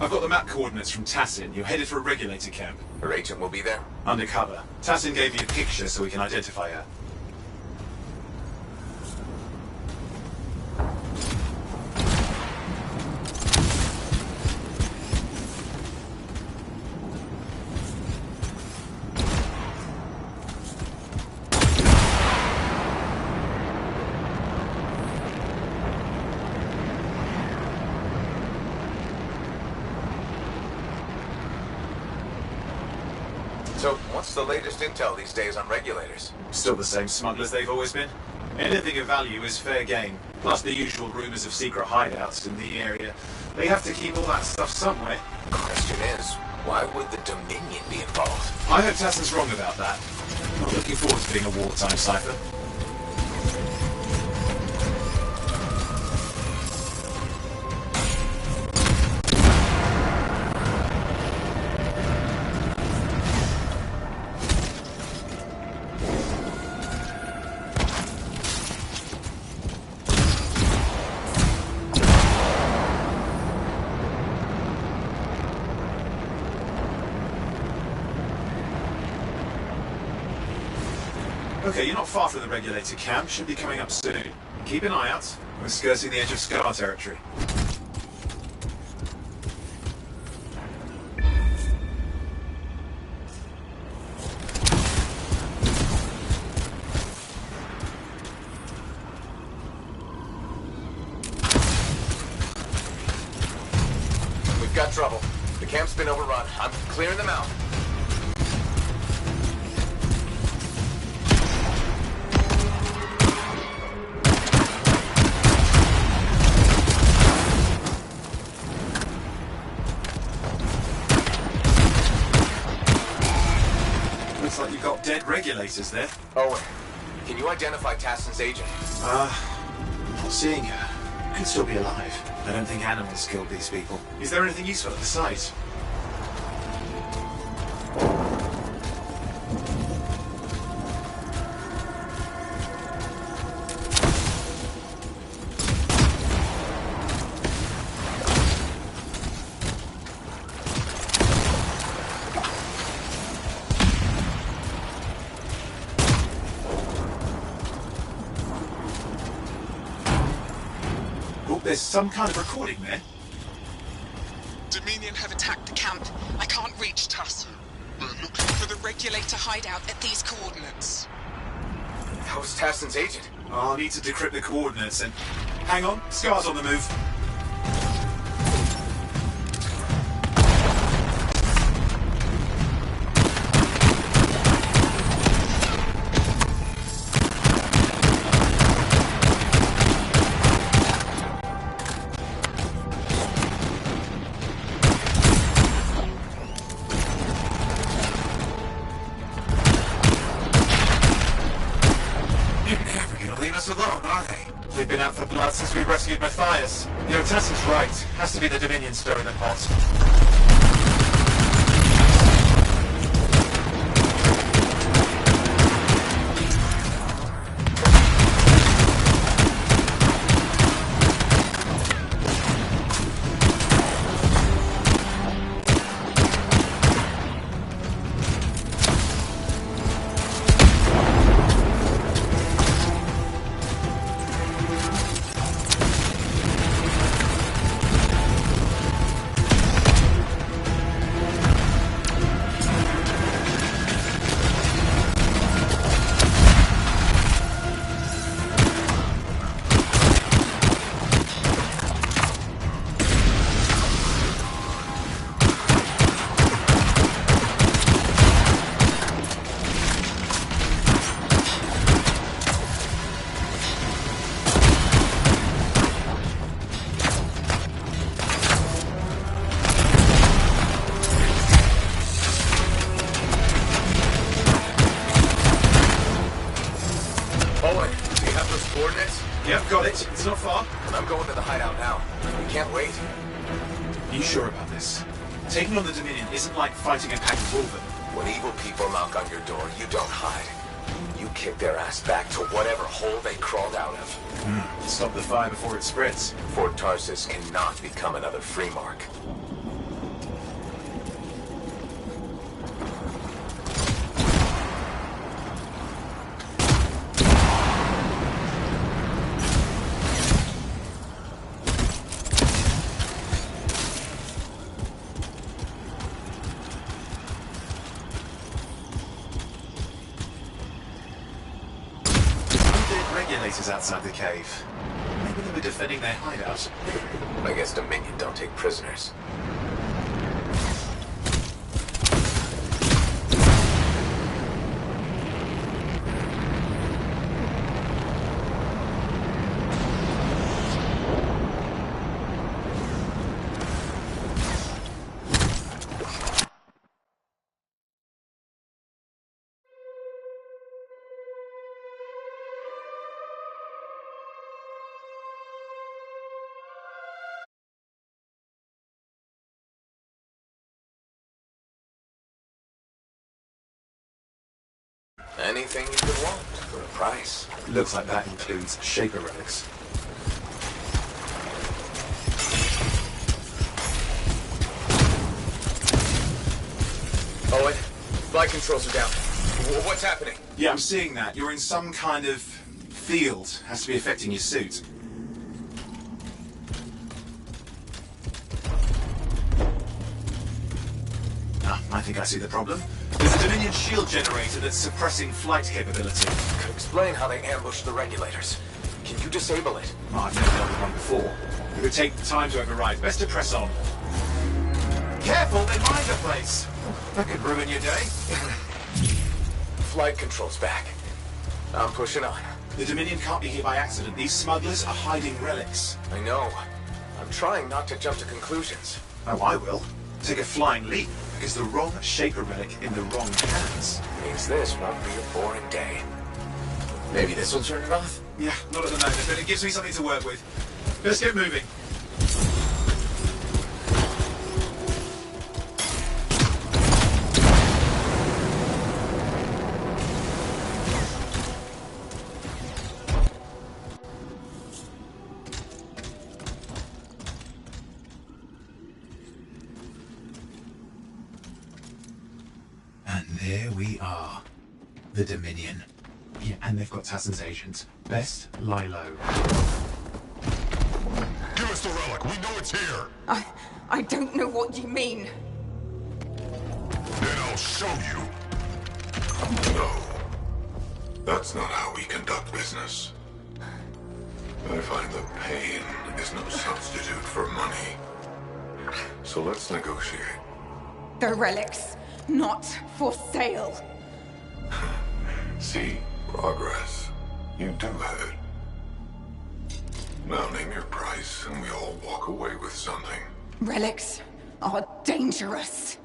I've got the map coordinates from Tassin. You're headed for a regulator camp. Her agent will be there? Undercover. Tassin gave me a picture so we can identify her. So, what's the latest intel these days on regulators? Still the same smugglers they've always been. Anything of value is fair game, plus the usual rumors of secret hideouts in the area. They have to keep all that stuff somewhere. The question is, why would the Dominion be involved? I hope Tassin's wrong about that. Not looking forward to being a wartime cipher. Okay, you're not far from the regulator camp. Should be coming up soon. Keep an eye out. We're skirting the edge of Scar territory. We've got trouble. The camp's been overrun. I'm clearing them out. Looks like you've got dead regulators there. Owen, can you identify Tassin's agent? Not seeing her. Could still be alive. I don't think animals killed these people. Is there anything useful at the site? There's some kind of recording there. Dominion have attacked the camp. I can't reach Tuss. We're looking for the regulator hideout at these coordinates. That was Tassin's agent. I'll need to decrypt the coordinates and... Hang on, Scar's on the move. Alone, are they? They've been out for blood since we rescued Matthias. You know, Tassin's right. Has to be the Dominion stirring the pot. Yep, got it. It's not far. I'm going to the hideout now. We can't wait. Are you sure about this? Taking on the Dominion isn't like fighting a pack of wolverine. When evil people knock on your door, you don't hide. You kick their ass back to whatever hole they crawled out of. Stop the fire before it spreads. Fort Tarsus cannot become another free mark. regulators outside the cave. Maybe they were defending their hideout. I guess Dominion don't take prisoners. Anything you could want for a price. Looks like that includes Shaper relics. Owen, flight controls are down. What's happening? Yeah, I'm seeing that. You're in some kind of field. Has to be affecting your suit. Ah, I think I see the problem. There's a Dominion shield generator that's suppressing flight capability. Could explain how they ambushed the regulators. Can you disable it? Oh, I've never dealt with one before. It would take time to override. Best to press on. Careful, they mine the place. That could ruin your day. Flight controls back. I'm pushing on. The Dominion can't be here by accident. These smugglers are hiding relics. I know. I'm trying not to jump to conclusions. Oh, I will. Take a flying leap, because the wrong Shaper relic in the wrong hands. Means this won't be a boring day. Maybe this will turn it off? Yeah, not at the moment, but it gives me something to work with. Let's get moving. And there we are. The Dominion. Yeah, and they've got Tassin's agents. Best lie low. Give us the relic. We know it's here. I don't know what you mean. Then I'll show you. No. That's not how we conduct business. I find that pain is no substitute for money. So let's negotiate. The relics, not for sale. See? Progress. You do have it. Now name your price and we all walk away with something. Relics are dangerous.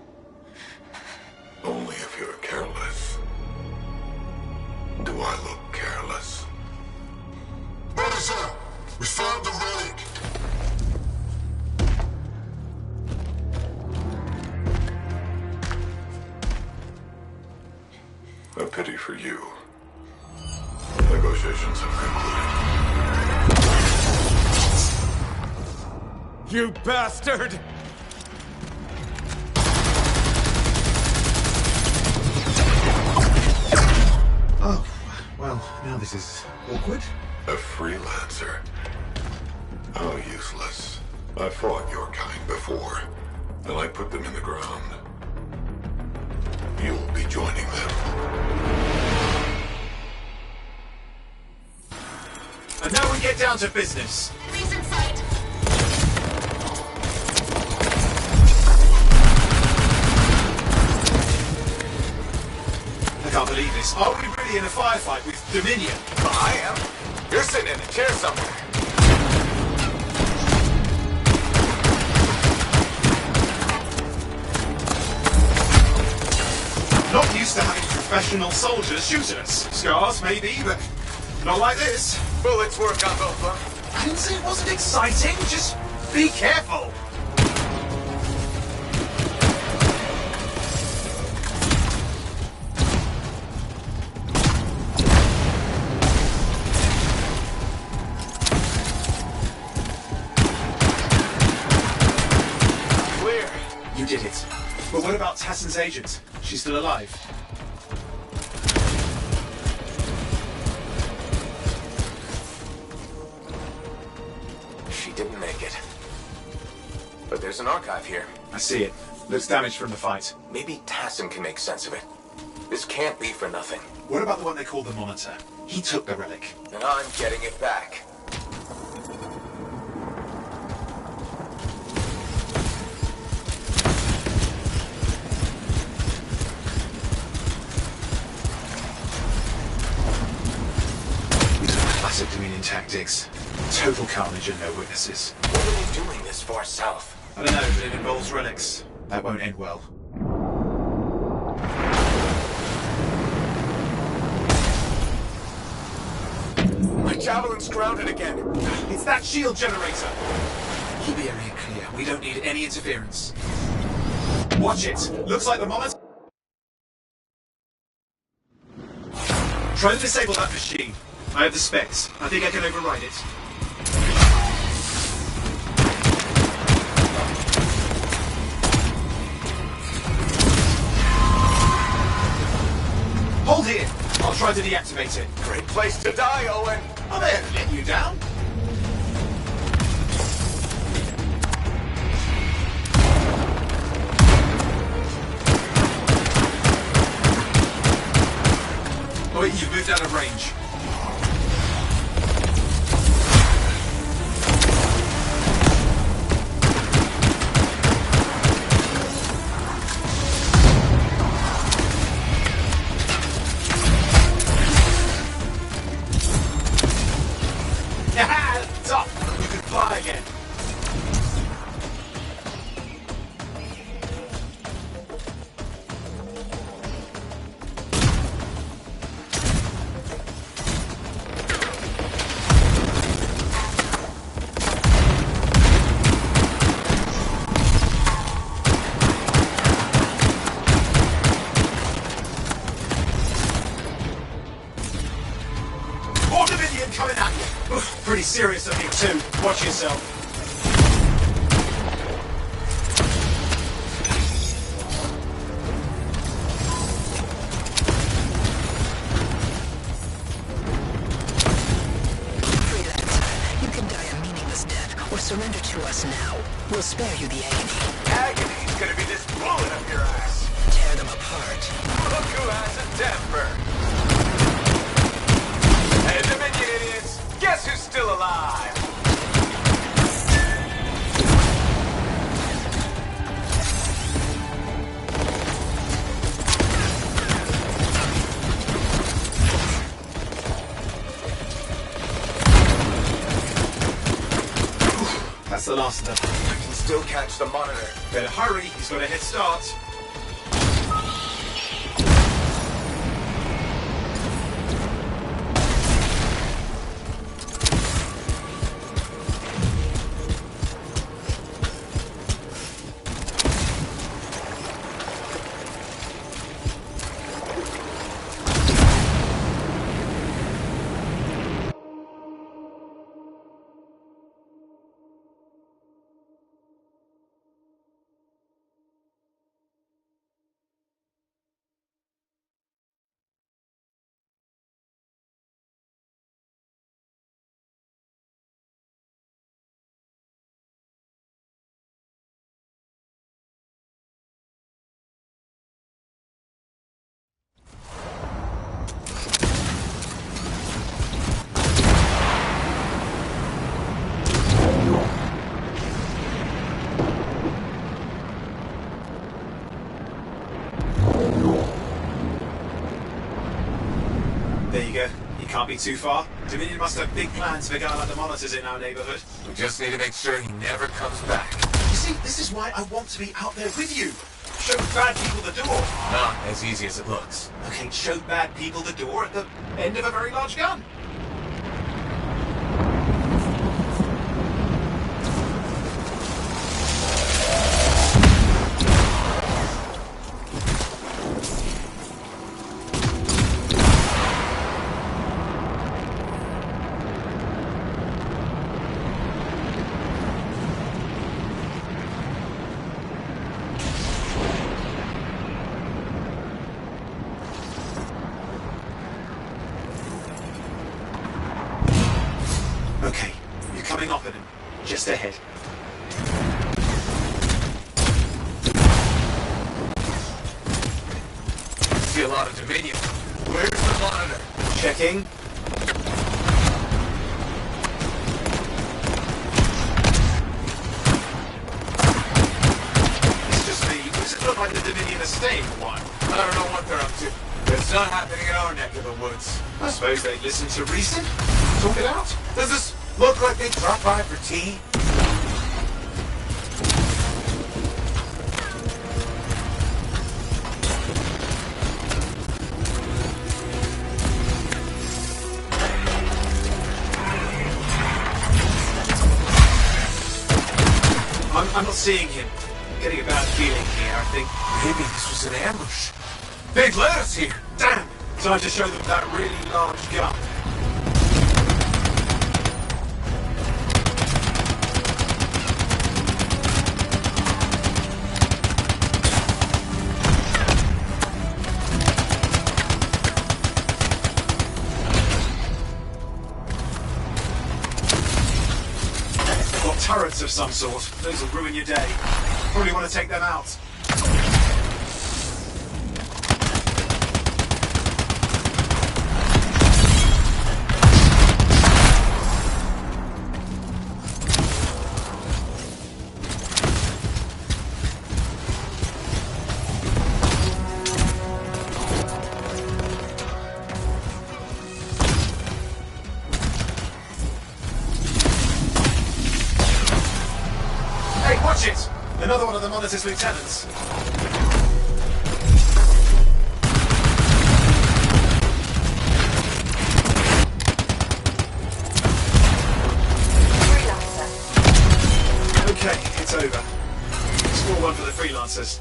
Only if you're careless. Do I look careless? Officer! We found the relic! A pity for you. Negotiations have concluded. You bastard! Oh, well, now this is awkward. A freelancer. How useless. I fought your kind before, and I put them in the ground. You'll be joining them. And now we get down to business. Please in sight. I can't believe this. Are we really in a firefight with Dominion? I am. You're sitting in a chair somewhere. Not used to having professional soldiers shoot at us. Scars, maybe, but not like this. Bullets work on both of them. I didn't say it wasn't exciting. Just be careful. Clear. You did it. But what about Tassin's agent? She's still alive. She didn't make it. But there's an archive here. I see it. Looks damaged from the fight. Maybe Tassin can make sense of it. This can't be for nothing. What about the one they call the Monitor? He took the relic. And I'm getting it back. Classic Dominion tactics. Total carnage and no witnesses. What are they doing this far south? I don't know, but it involves relics. That won't end well. My javelin's grounded again. It's that shield generator. Keep the area clear. We don't need any interference. Watch it. Looks like the monitor. Try to disable that machine. I have the specs. I think I can override it. Hold here. I'll try to deactivate it. Great place to die, Owen. Oh, they haven't let you down. Oh, wait, you've moved out of range. Yeah, top. You can fly again. More Dominion coming at you. Oof, pretty serious of me too. Watch yourself. Freelancer, you can die a meaningless death or surrender to us now. We'll spare you the agony. Agony's gonna be this bullet up your ass. Tear them apart. Look who has a temper. Hey, Dominion idiots! Guess who's still alive? That's the last of them. I can still catch the monitor. Better hurry. He's got a head start. There you go. You can't be too far. Dominion must have big plans for a guy like the Monitors in our neighborhood. We just need to make sure he never comes back. You see, this is why I want to be out there with you. Show bad people the door. Not as easy as it looks. Okay, show bad people the door at the end of a very large gun. Okay, you're coming up at him. Just ahead. See a lot of Dominion. Where's the Checking. It's just me. Does it look like the Dominion are staying for a while? I don't know what they're up to. But it's not happening in our neck of the woods. I suppose they'd listen to reason. Talk it out. Does this look like they dropped by for tea? I'm not seeing him. I'm getting a bad feeling here, I think. Maybe this was an ambush. They've led us here. Damn! Time to show them that really large gun. Got turrets of some sort. Those will ruin your day. Probably want to take them out. Hey, watch it! Another one of the Monitor's lieutenants. Okay, it's over. Score one for the freelancers.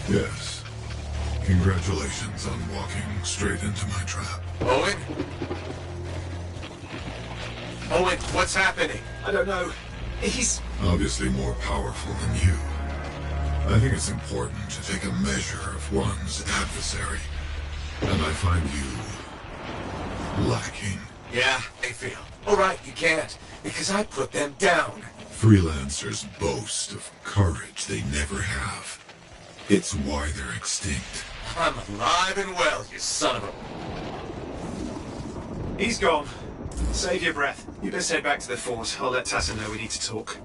Yes. Congratulations on walking straight into my trap. Owen? Owen, what's happening? I don't know. He's... Obviously more powerful than you. I think it's important to take a measure of one's adversary. And I find you lacking. Yeah, they feel. All right, you can't, because I put them down. Freelancers boast of courage they never have. It's why they're extinct. I'm alive and well, you son of a... He's gone. Save your breath. You best head back to the fort. I'll let Tassa know we need to talk.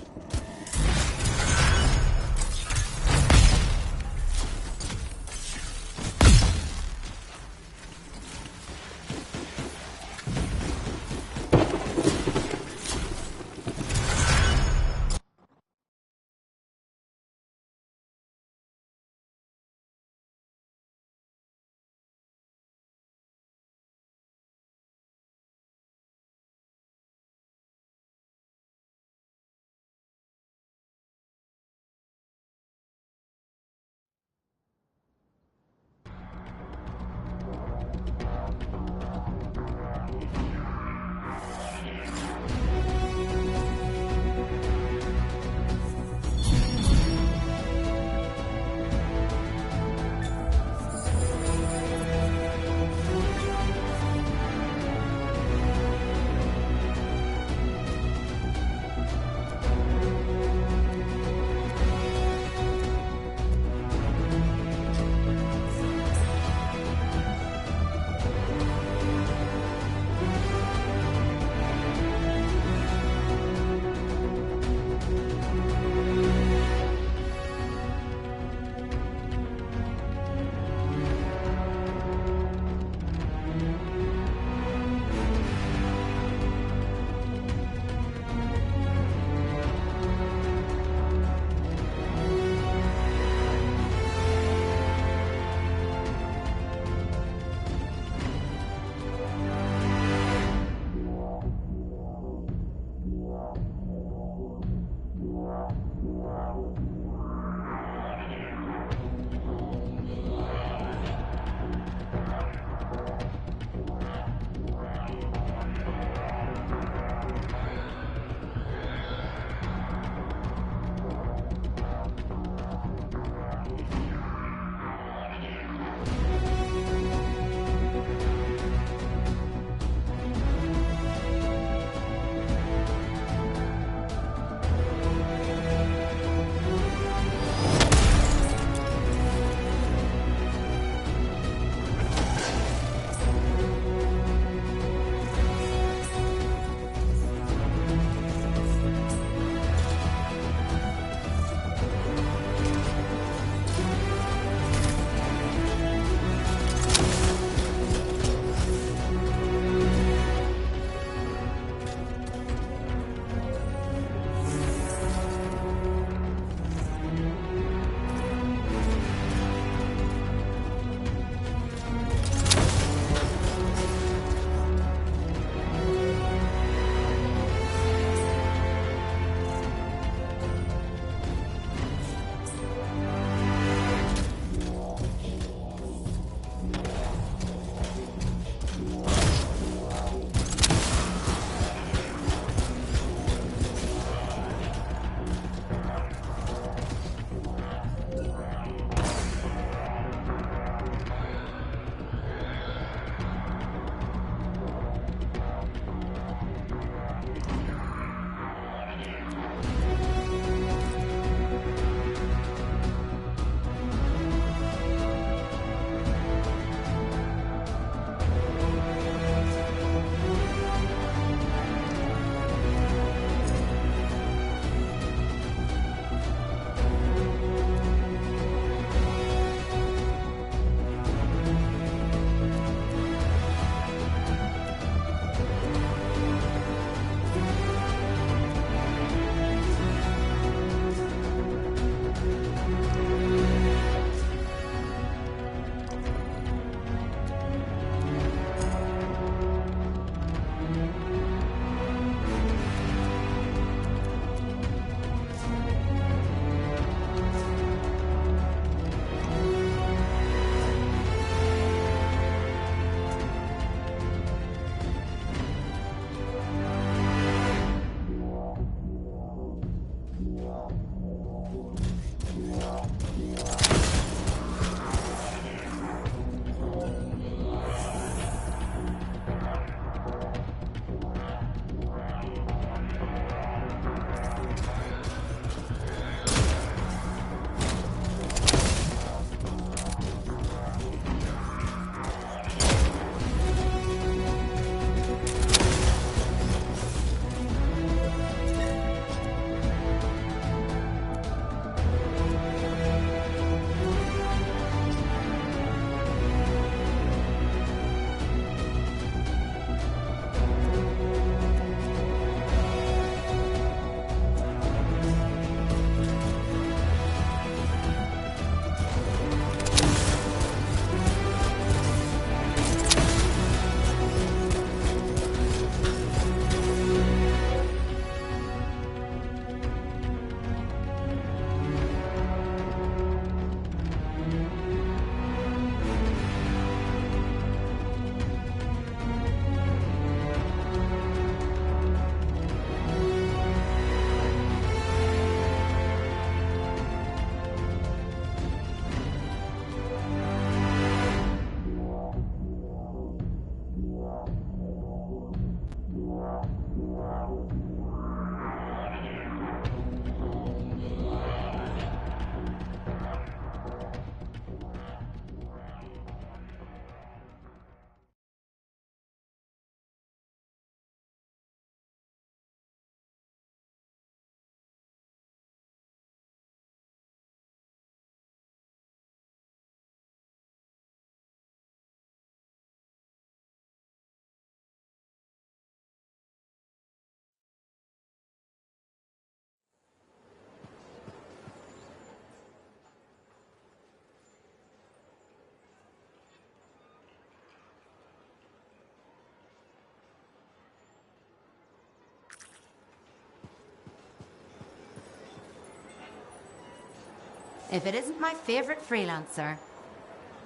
If it isn't my favorite freelancer.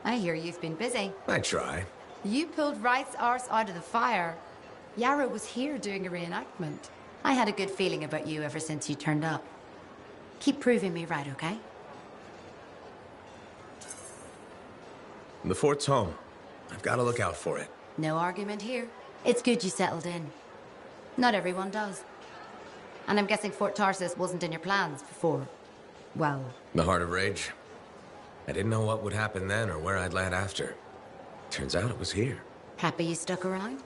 I hear you've been busy. I try. You pulled Wright's arse out of the fire. Yarrow was here doing a reenactment. I had a good feeling about you ever since you turned up. Keep proving me right, okay? The fort's home. I've got to look out for it. No argument here. It's good you settled in. Not everyone does. And I'm guessing Fort Tarsis wasn't in your plans before, well... The Heart of Rage. I didn't know what would happen then or where I'd land after. Turns out it was here. Happy you stuck around?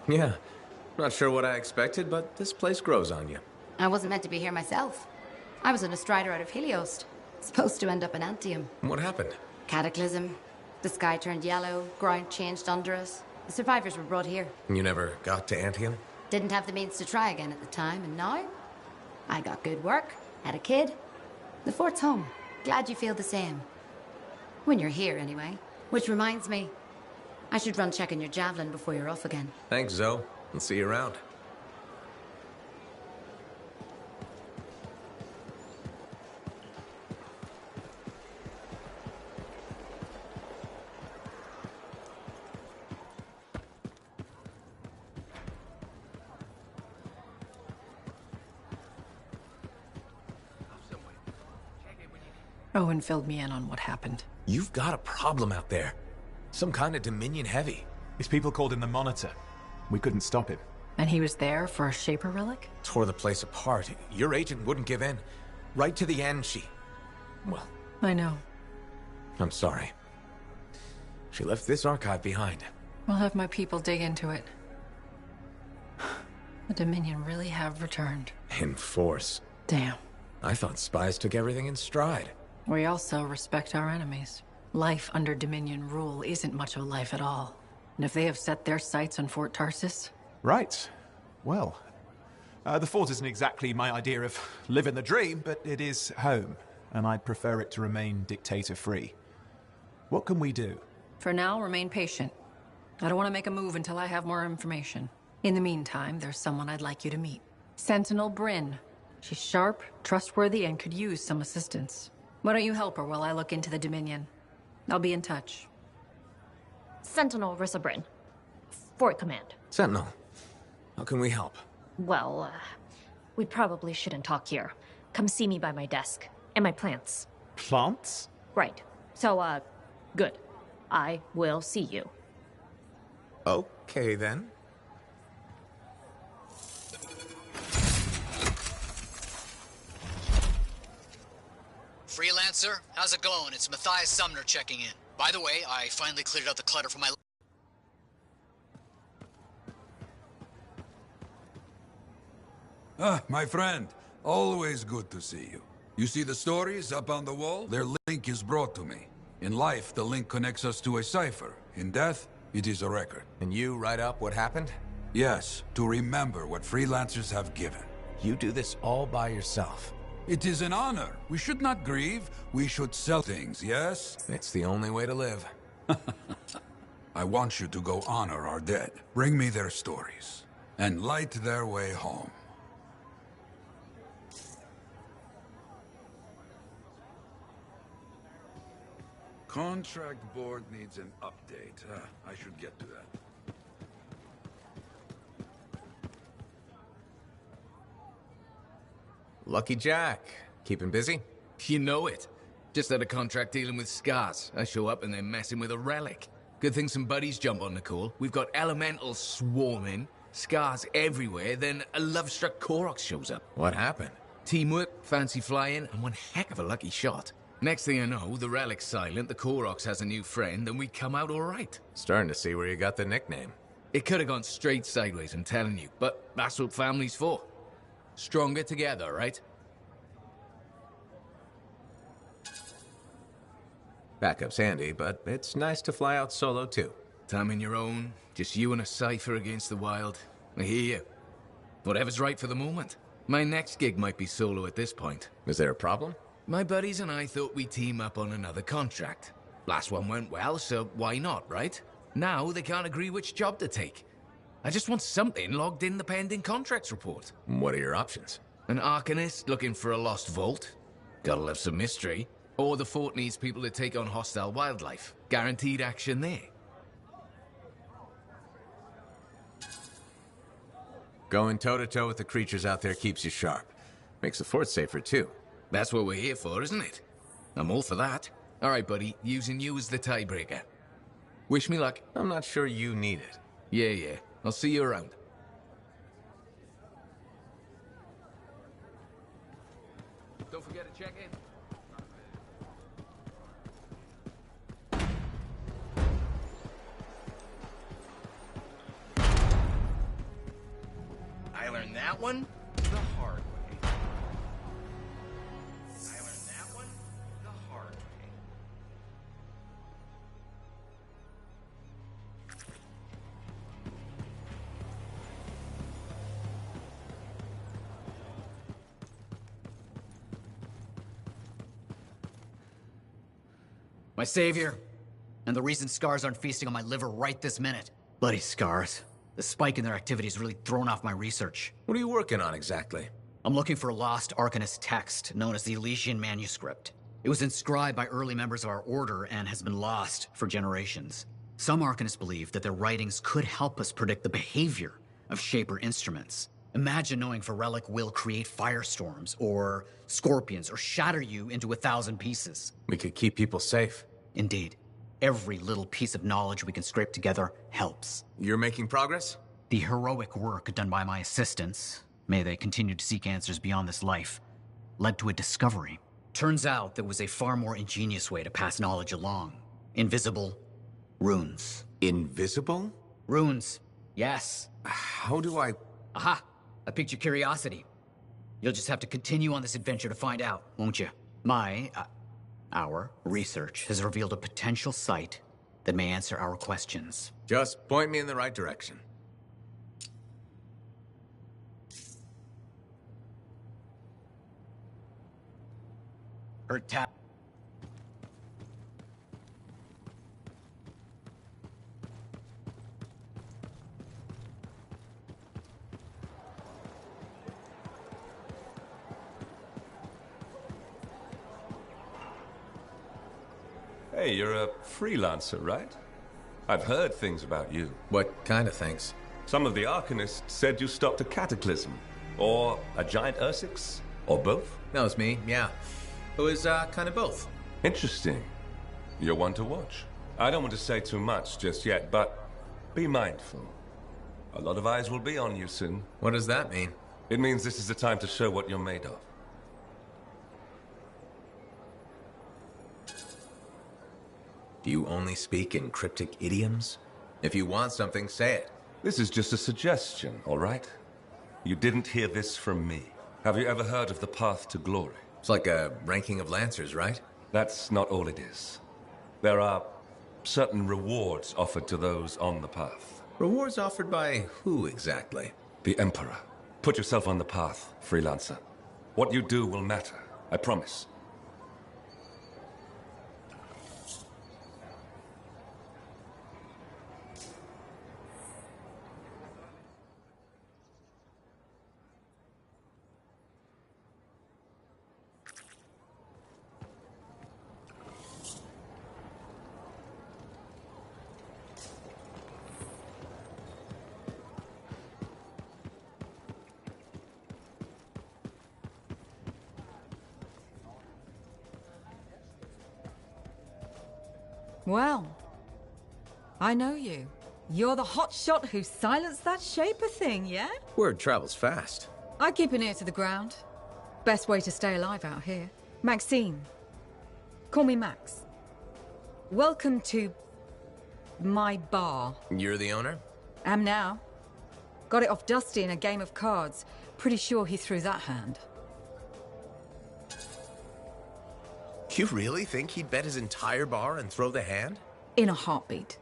Yeah. Not sure what I expected, but this place grows on you. I wasn't meant to be here myself. I was on a strider out of Helios. Supposed to end up in Anthem. What happened? Cataclysm. The sky turned yellow, ground changed under us. The survivors were brought here. You never got to Anthem? Didn't have the means to try again at the time, and now? I got good work, had a kid. The fort's home. Glad you feel the same. When you're here, anyway. Which reminds me, I should run checking your javelin before you're off again. Thanks, Zoe. I'll see you around. Owen filled me in on what happened. You've got a problem out there. Some kind of Dominion heavy. His people called him the Monitor. We couldn't stop him. And he was there for a Shaper relic? Tore the place apart. Your agent wouldn't give in. Right to the end, well... I know. I'm sorry. She left this archive behind. We'll have my people dig into it. The Dominion really have returned. In force. Damn. I thought spies took everything in stride. We also respect our enemies. Life under Dominion rule isn't much of a life at all. And if they have set their sights on Fort Tarsis... Right. Well, the fort isn't exactly my idea of living the dream, but it is home, and I'd prefer it to remain dictator-free. What can we do? For now, remain patient. I don't want to make a move until I have more information. In the meantime, there's someone I'd like you to meet. Sentinel Bryn. She's sharp, trustworthy, and could use some assistance. Why don't you help her while I look into the Dominion? I'll be in touch. Sentinel Rissa Bryn. Fort Command. Sentinel, how can we help? Well, we probably shouldn't talk here. Come see me by my desk. And my plants. Plants? Right. So, good. I will see you. Okay, then. Freelancer, how's it going? It's Matthias Sumner checking in. By the way, I finally cleared out the clutter from my... Ah, my friend. Always good to see you. You see the stories up on the wall? Their link is brought to me. In life, the link connects us to a cipher. In death, it is a record. And you write up what happened? Yes, to remember what freelancers have given. You do this all by yourself. It is an honor. We should not grieve. We should sell things, yes? It's the only way to live. I want you to go honor our dead. Bring me their stories. And light their way home. Contract board needs an update. I should get to that. Lucky Jack. Keeping busy? You know it. Just had a contract dealing with scars. I show up and they're messing with a relic. Good thing some buddies jump on the call. We've got elementals swarming, scars everywhere, then a love-struck Koroks shows up. What happened? Teamwork, fancy flying, and one heck of a lucky shot. Next thing I know, the relic's silent, the Koroks has a new friend, and we come out all right. Starting to see where you got the nickname. It could have gone straight sideways, I'm telling you, but that's what family's for. Stronger together, right? Backup's handy, but it's nice to fly out solo, too. Time on your own, just you and a cipher against the wild. I hear you. Whatever's right for the moment. My next gig might be solo at this point. Is there a problem? My buddies and I thought we'd team up on another contract. Last one went well, so why not, right? Now they can't agree which job to take. I just want something logged in the pending contracts report. What are your options? An Arcanist looking for a lost vault? Gotta love some mystery. Or the fort needs people to take on hostile wildlife. Guaranteed action there. Going toe-to-toe with the creatures out there keeps you sharp. Makes the fort safer, too. That's what we're here for, isn't it? I'm all for that. All right, buddy. Using you as the tiebreaker. Wish me luck. I'm not sure you need it. Yeah. I'll see you around. Don't forget to check in. I learned that one the hard way. I learned that one the hard way. My savior, and the reason scars aren't feasting on my liver right this minute. Bloody scars. The spike in their activity has really thrown off my research. What are you working on exactly? I'm looking for a lost Arcanist text known as the Elysian Manuscript. It was inscribed by early members of our order and has been lost for generations. Some Arcanists believe that their writings could help us predict the behavior of Shaper instruments. Imagine knowing if a relic will create firestorms, or scorpions, or shatter you into 1,000 pieces. We could keep people safe. Indeed. Every little piece of knowledge we can scrape together helps. You're making progress? The heroic work done by my assistants, may they continue to seek answers beyond this life, led to a discovery. Turns out there was a far more ingenious way to pass knowledge along. Invisible runes. Invisible? Runes, yes. How do I... Aha! I piqued your curiosity. You'll just have to continue on this adventure to find out, won't you? Our research has revealed a potential site that may answer our questions. Just point me in the right direction. Tap. Hey, you're a freelancer, right? I've heard things about you. What kind of things? Some of the Arcanists said you stopped a cataclysm. Or a giant Ursix. Or both. That was me, yeah. It was, kind of both. Interesting. You're one to watch. I don't want to say too much just yet, but be mindful. A lot of eyes will be on you soon. What does that mean? It means this is the time to show what you're made of. Do you only speak in cryptic idioms? If you want something, say it. This is just a suggestion, all right? You didn't hear this from me. Have you ever heard of the path to glory? It's like a ranking of Lancers, right? That's not all it is. There are certain rewards offered to those on the path. Rewards offered by who exactly? The Emperor. Put yourself on the path, freelancer. What you do will matter, I promise. Well, I know you. You're the hotshot who silenced that Shaper thing, yeah? Word travels fast. I keep an ear to the ground. Best way to stay alive out here. Maxine. Call me Max. Welcome to my bar. You're the owner? Am now. Got it off Dusty in a game of cards. Pretty sure he threw that hand. You really think he'd bet his entire bar and throw the hand? In a heartbeat.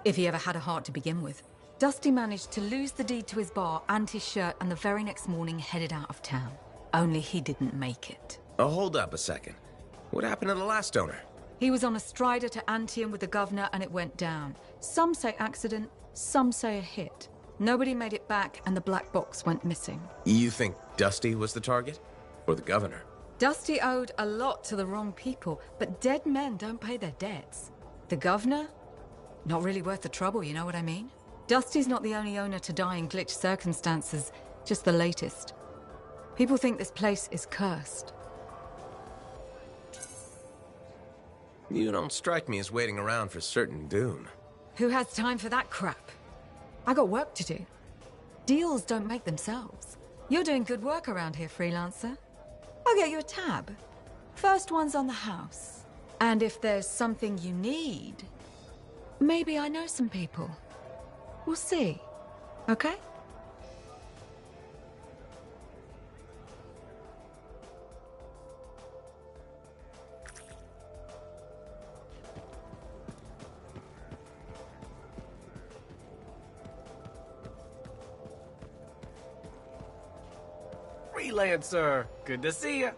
If he ever had a heart to begin with. Dusty managed to lose the deed to his bar and his shirt, and the very next morning headed out of town. Only he didn't make it. Oh, hold up a second. What happened to the last owner? He was on a strider to Anthem with the governor and it went down. Some say accident, some say a hit. Nobody made it back, and the black box went missing. You think Dusty was the target? Or the governor? Dusty owed a lot to the wrong people, but dead men don't pay their debts. The governor? Not really worth the trouble, you know what I mean? Dusty's not the only owner to die in glitched circumstances, just the latest. People think this place is cursed. You don't strike me as waiting around for certain doom. Who has time for that crap? I got work to do. Deals don't make themselves. You're doing good work around here, freelancer. I'll get you a tab. First one's on the house. And if there's something you need, maybe I know some people. We'll see. Okay? Freelancer, good to see you.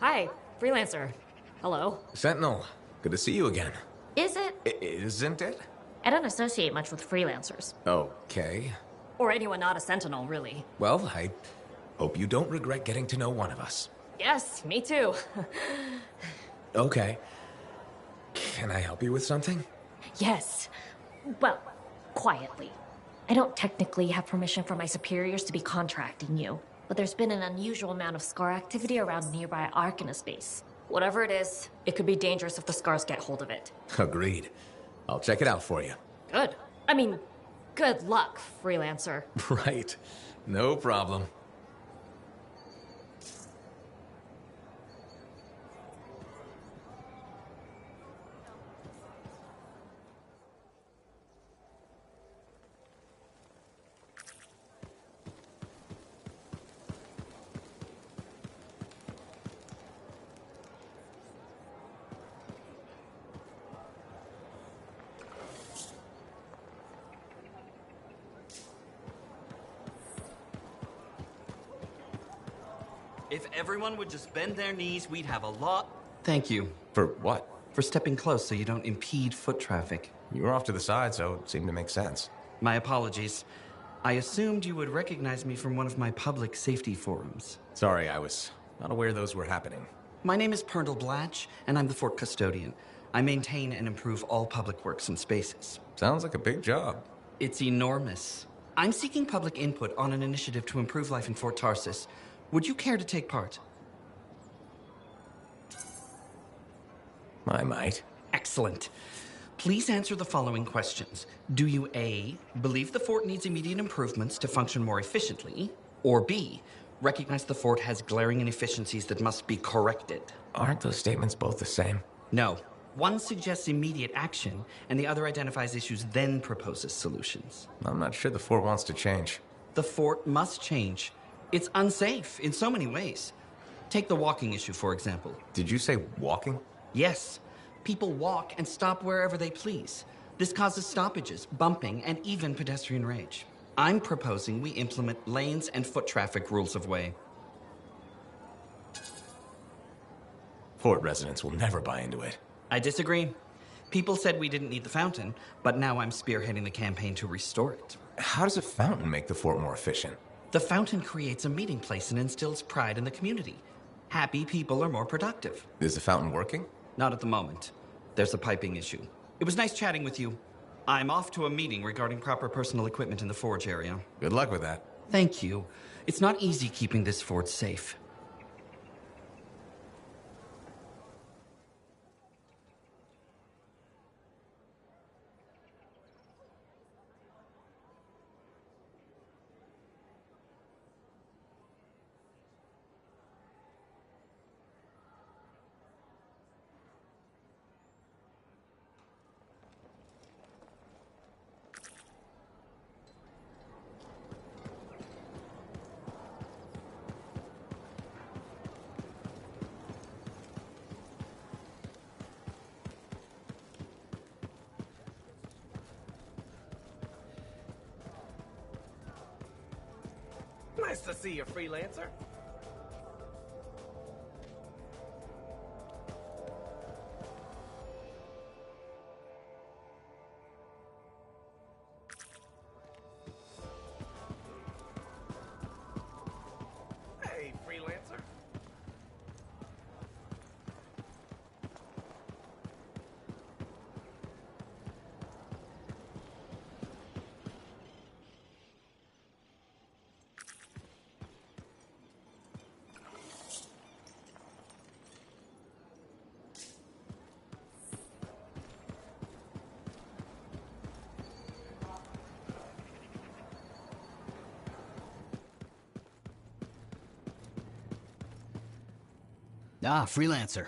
Hi, freelancer. Hello. Sentinel, good to see you again. Is it? Isn't it? I don't associate much with freelancers. Okay. Or anyone not a sentinel, really. Well, I hope you don't regret getting to know one of us. Yes, me too. Okay. Can I help you with something? Yes. Well, quietly. I don't technically have permission from my superiors to be contracting you, but there's been an unusual amount of scar activity around nearby Arcanist base. Whatever it is, it could be dangerous if the scars get hold of it. Agreed. I'll check it out for you. Good. I mean, good luck, freelancer. Right. No problem. If everyone would just bend their knees, we'd have a lot. Thank you. For what? For stepping close so you don't impede foot traffic. You were off to the side, so it seemed to make sense. My apologies. I assumed you would recognize me from one of my public safety forums. Sorry, I was not aware those were happening. My name is Perndle Blatch, and I'm the fort custodian. I maintain and improve all public works and spaces. Sounds like a big job. It's enormous. I'm seeking public input on an initiative to improve life in Fort Tarsis. Would you care to take part? I might. Excellent. Please answer the following questions. Do you A, believe the fort needs immediate improvements to function more efficiently? Or B, recognize the fort has glaring inefficiencies that must be corrected? Aren't those statements both the same? No. One suggests immediate action, and the other identifies issues, then proposes solutions. I'm not sure the fort wants to change. The fort must change. It's unsafe in so many ways. Take the walking issue, for example. Did you say walking? Yes. People walk and stop wherever they please. This causes stoppages, bumping, and even pedestrian rage. I'm proposing we implement lanes and foot traffic rules of way. Fort residents will never buy into it. I disagree. People said we didn't need the fountain, but now I'm spearheading the campaign to restore it. How does a fountain make the fort more efficient? The fountain creates a meeting place and instills pride in the community. Happy people are more productive. Is the fountain working? Not at the moment. There's a piping issue. It was nice chatting with you. I'm off to a meeting regarding proper personal equipment in the forge area. Good luck with that. Thank you. It's not easy keeping this fort safe. Nice to see you, freelancer. Hey, freelancer. Ah, freelancer.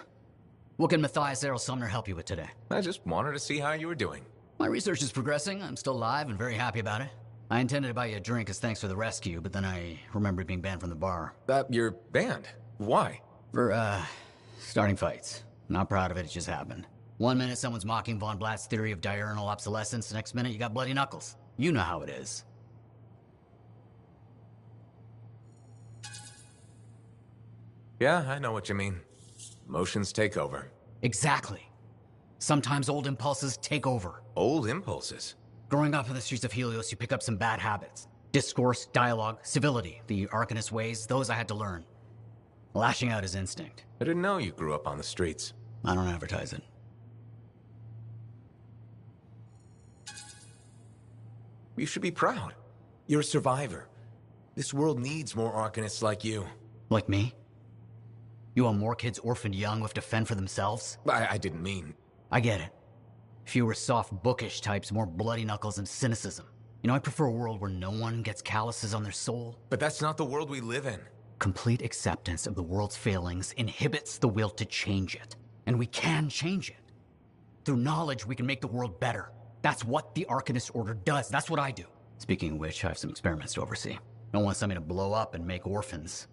What can Matthias Errol Sumner help you with today? I just wanted to see how you were doing. My research is progressing. I'm still alive and very happy about it. I intended to buy you a drink as thanks for the rescue, but then I remembered being banned from the bar. You're banned? Why? For, starting fights. Not proud of it, it just happened. 1 minute someone's mocking Von Blatt's theory of diurnal obsolescence, next minute you got bloody knuckles. You know how it is. Yeah, I know what you mean. Emotions take over. Exactly. Sometimes old impulses take over. Old impulses? Growing up in the streets of Helios, you pick up some bad habits. Discourse, dialogue, civility, the Arcanist ways, those I had to learn. Lashing out is instinct. I didn't know you grew up on the streets. I don't advertise it. You should be proud. You're a survivor. This world needs more Arcanists like you. Like me? You want more kids orphaned young who have to fend for themselves? I didn't mean... I get it. Fewer soft, bookish types, more bloody knuckles and cynicism. You know, I prefer a world where no one gets calluses on their soul. But that's not the world we live in. Complete acceptance of the world's failings inhibits the will to change it. And we can change it. Through knowledge, we can make the world better. That's what the Arcanist Order does. That's what I do. Speaking of which, I have some experiments to oversee. Don't want something to blow up and make orphans.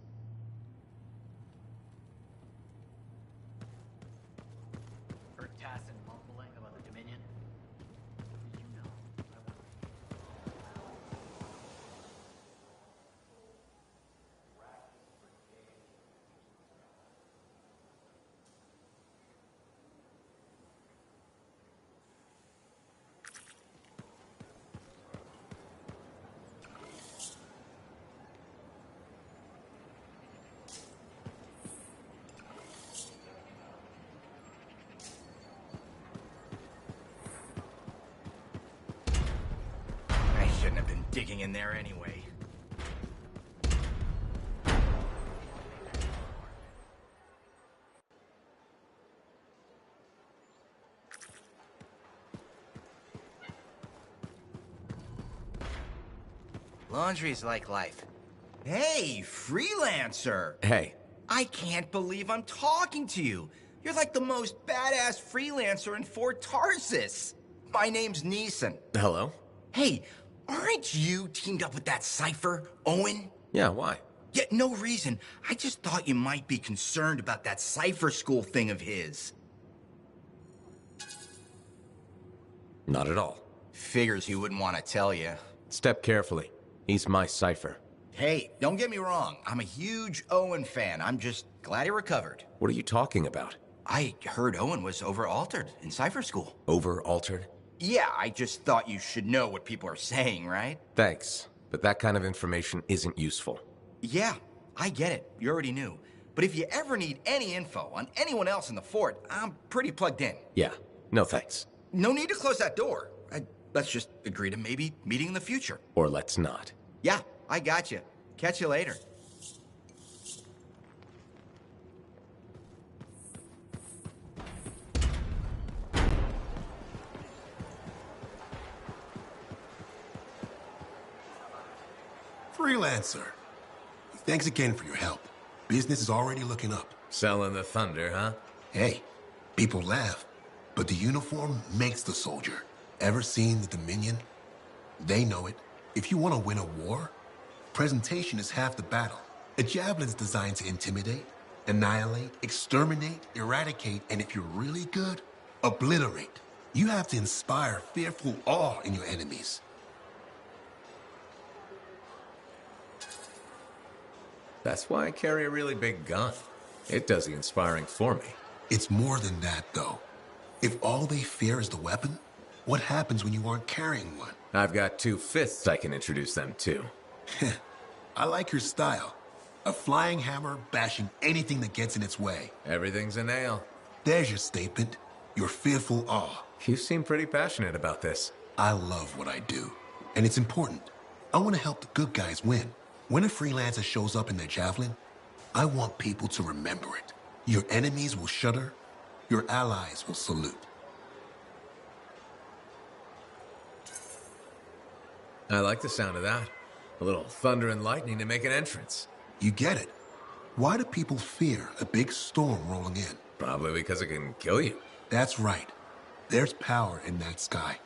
Shouldn't have been digging in there anyway. Laundry's like life. Hey, freelancer! Hey. I can't believe I'm talking to you. You're like the most badass freelancer in Fort Tarsus. My name's Neeson. Hello? Hey, aren't you teamed up with that cipher, Owen? Yeah, why? Yeah, no reason. I just thought you might be concerned about that cipher school thing of his. Not at all. Figures he wouldn't want to tell you. Step carefully. He's my cipher. Hey, don't get me wrong. I'm a huge Owen fan. I'm just glad he recovered. What are you talking about? I heard Owen was over-altered in cipher school. Over-altered? Yeah, I just thought you should know what people are saying, right? Thanks, but that kind of information isn't useful. Yeah, I get it. You already knew. But if you ever need any info on anyone else in the fort, I'm pretty plugged in. Yeah, no thanks. No need to close that door. Let's just agree to maybe meeting in the future. Or let's not. Yeah, I got you. Catch you later. Freelancer. Thanks again for your help. Business is already looking up. Selling the thunder, huh? Hey, people laugh, but the uniform makes the soldier. Ever seen the Dominion? They know it. If you want to win a war, presentation is half the battle. A javelin's designed to intimidate, annihilate, exterminate, eradicate, and if you're really good, obliterate. You have to inspire fearful awe in your enemies. That's why I carry a really big gun. It does the inspiring for me. It's more than that, though. If all they fear is the weapon, what happens when you aren't carrying one? I've got 2 fists I can introduce them to. I like your style. A flying hammer bashing anything that gets in its way. Everything's a nail. There's your statement. Your fearful awe. You seem pretty passionate about this. I love what I do. And it's important. I want to help the good guys win. When a freelancer shows up in their javelin, I want people to remember it. Your enemies will shudder. Your allies will salute. I like the sound of that. A little thunder and lightning to make an entrance. You get it. Why do people fear a big storm rolling in? Probably because it can kill you. That's right. There's power in that sky.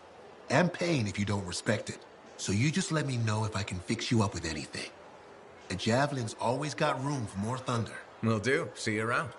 And pain if you don't respect it. So you just let me know if I can fix you up with anything. A javelin's always got room for more thunder. Will do. See you around.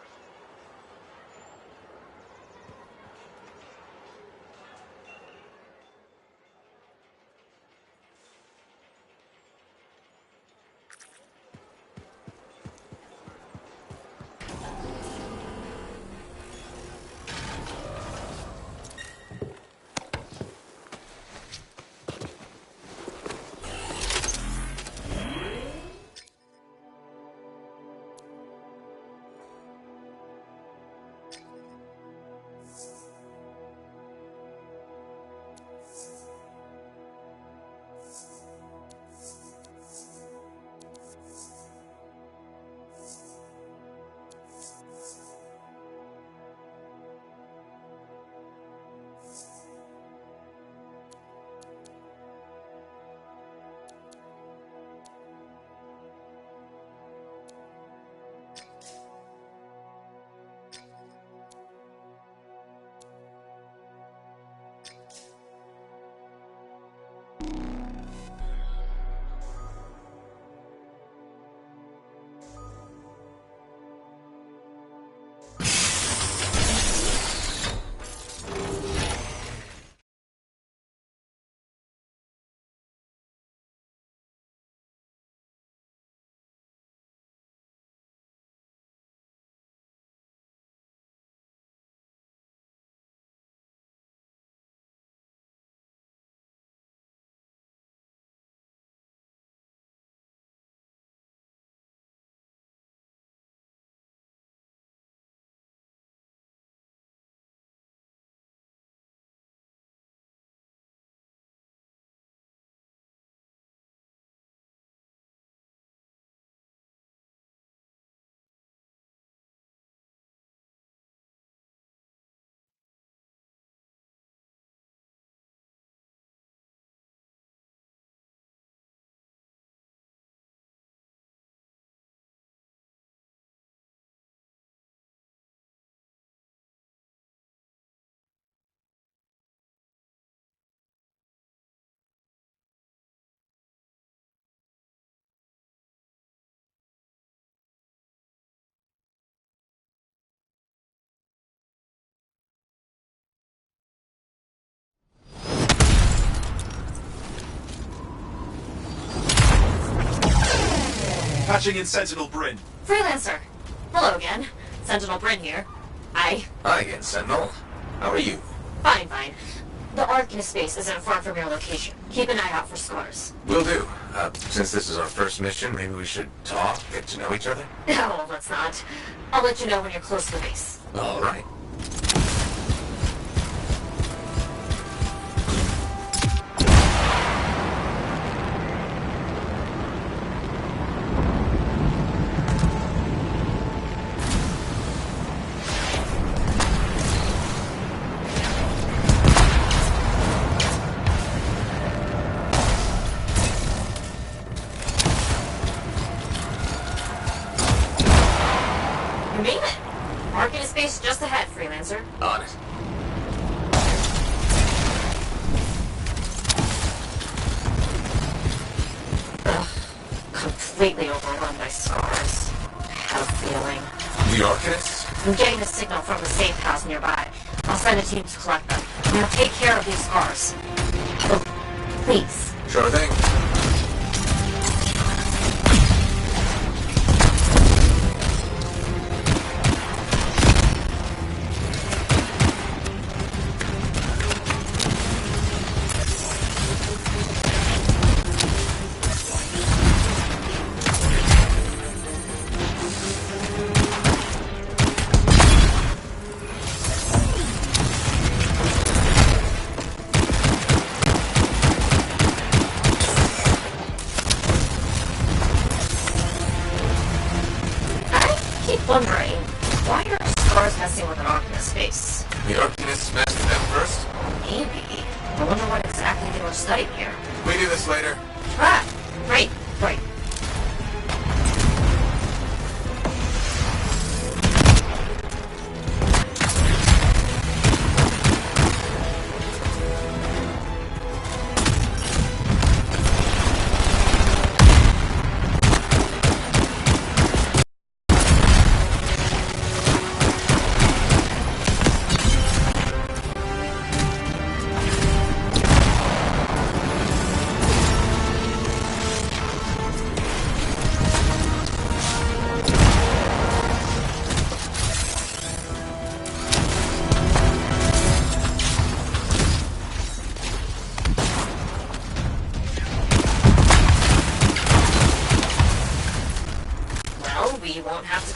Patching in Sentinel Bryn. Freelancer! Hello again. Sentinel Bryn here. Hi again, Sentinel. How are you? Fine, fine. The Arcanist space isn't far from your location. Keep an eye out for scars. Will do. Since this is our first mission, maybe we should talk, get to know each other? No, let's not. I'll let you know when you're close to the base. All right. You made it! Arcanist space just ahead, Freelancer. On it. Ugh. Completely overrun by scars. I have a feeling. The Arcanists? I'm getting a signal from the safe house nearby. I'll send a team to collect them. Now take care of these scars. Oh, please. Sure thing. Wondering, why are scars messing with an Arcanist's face? The Arcanists smashed them first? Maybe. I wonder what exactly they were studying here. We do this later. Ah, right.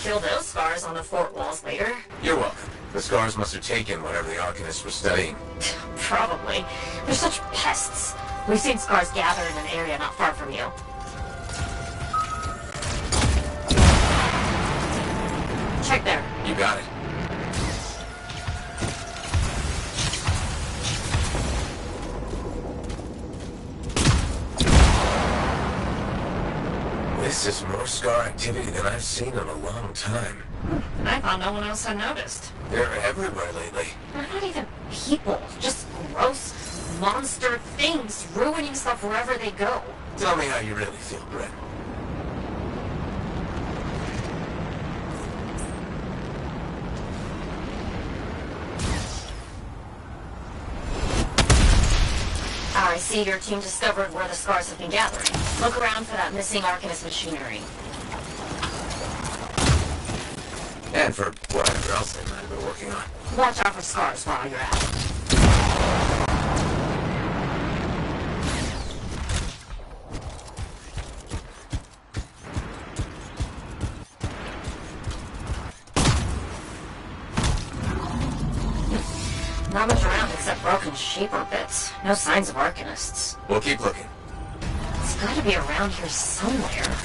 Kill those scars on the fort walls later. You're welcome. The scars must have taken whatever the Arcanists were studying. Probably. They're such pests. We've seen scars gather in an area not far from you. Check there. You got it. This is more scar activity than I've seen in a long time. I thought no one else had noticed. They're everywhere lately. They're not even people. Just gross monster things ruining stuff wherever they go. Tell me how you really feel, Brett. I see your team discovered where the scars have been gathering. Look around for that missing Arcanist machinery. And for whatever else they might have been working on. Watch out for scars while you're at it. Not much around except broken shaper bits. No signs of Arcanists. We'll keep looking. It's gotta be around here somewhere.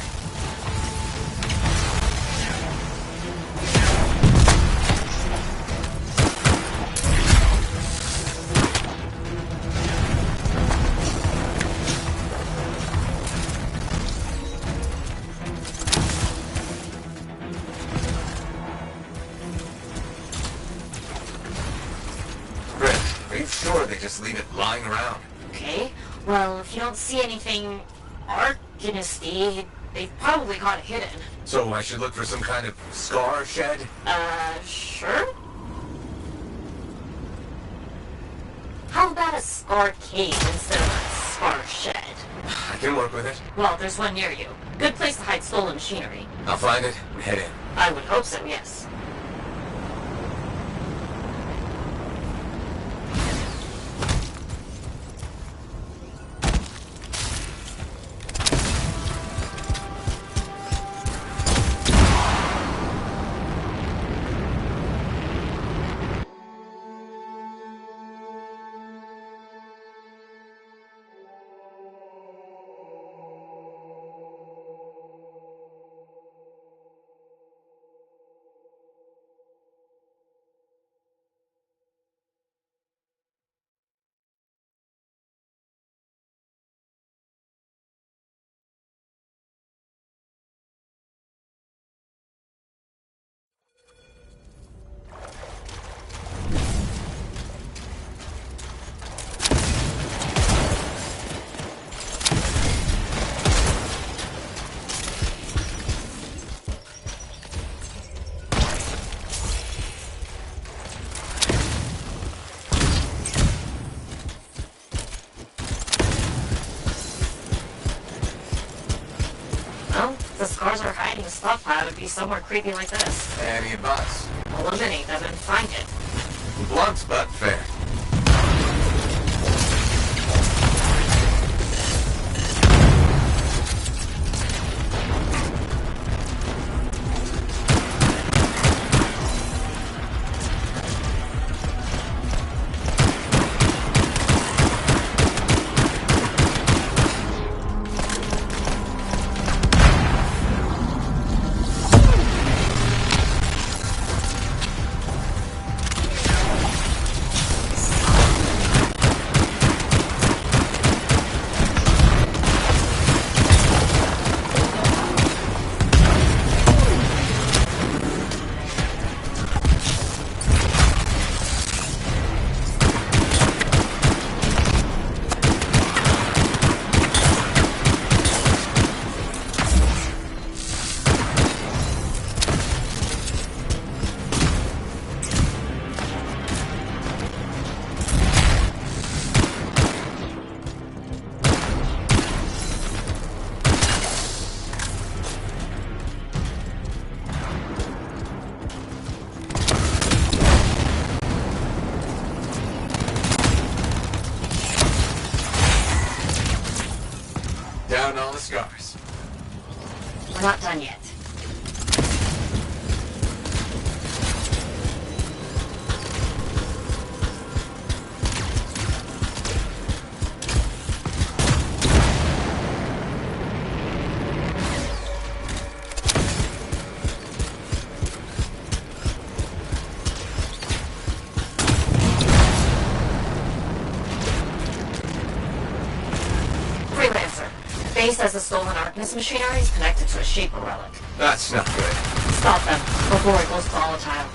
Leave it lying around. Okay. Well, if you don't see anything Arcanist-y, they've probably got it hidden. So I should look for some kind of scar shed? Sure. How about a scar cave instead of a scar shed? I can work with it. Well, there's one near you. Good place to hide stolen machinery. I'll find it and head in. I would hope so, yes. The scars are hiding stuff that would be somewhere creepy like this. Any advice? Eliminate them and find it. Blunt but fair. Counting all the scars. We're not done yet. Base says the stolen Arcanist machinery is connected to a Shaper relic. That's not good. Stop them before it goes volatile.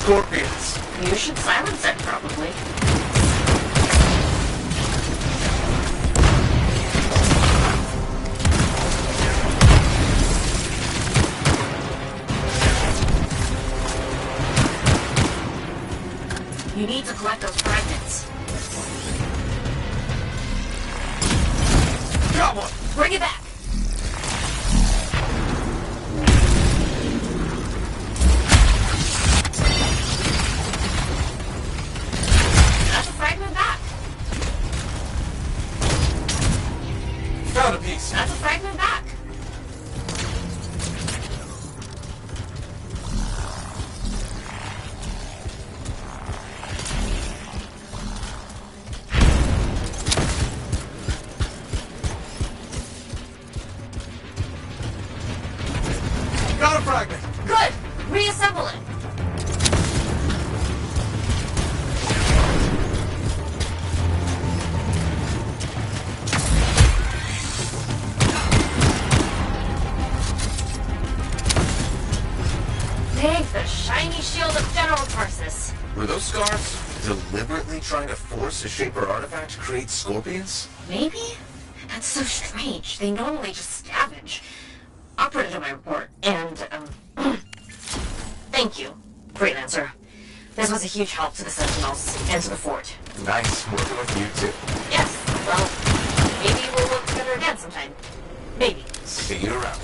Scorpions. You should silence it, probably. You need to collect those fragments. Got one! Bring it back! Found a piece. That's a fragment back. Got a fragment. Good. Reassemble it. Take the shiny shield of General Tarsus. Were those scars deliberately trying to force a Shaper artifact to create scorpions? Maybe? That's so strange. They normally just scavenge. I'll put it in my report. And, thank you, Freelancer. This was a huge help to the Sentinels and to the fort. Nice working with you, too. Yes, well, maybe we'll work together again sometime. Maybe. See you around.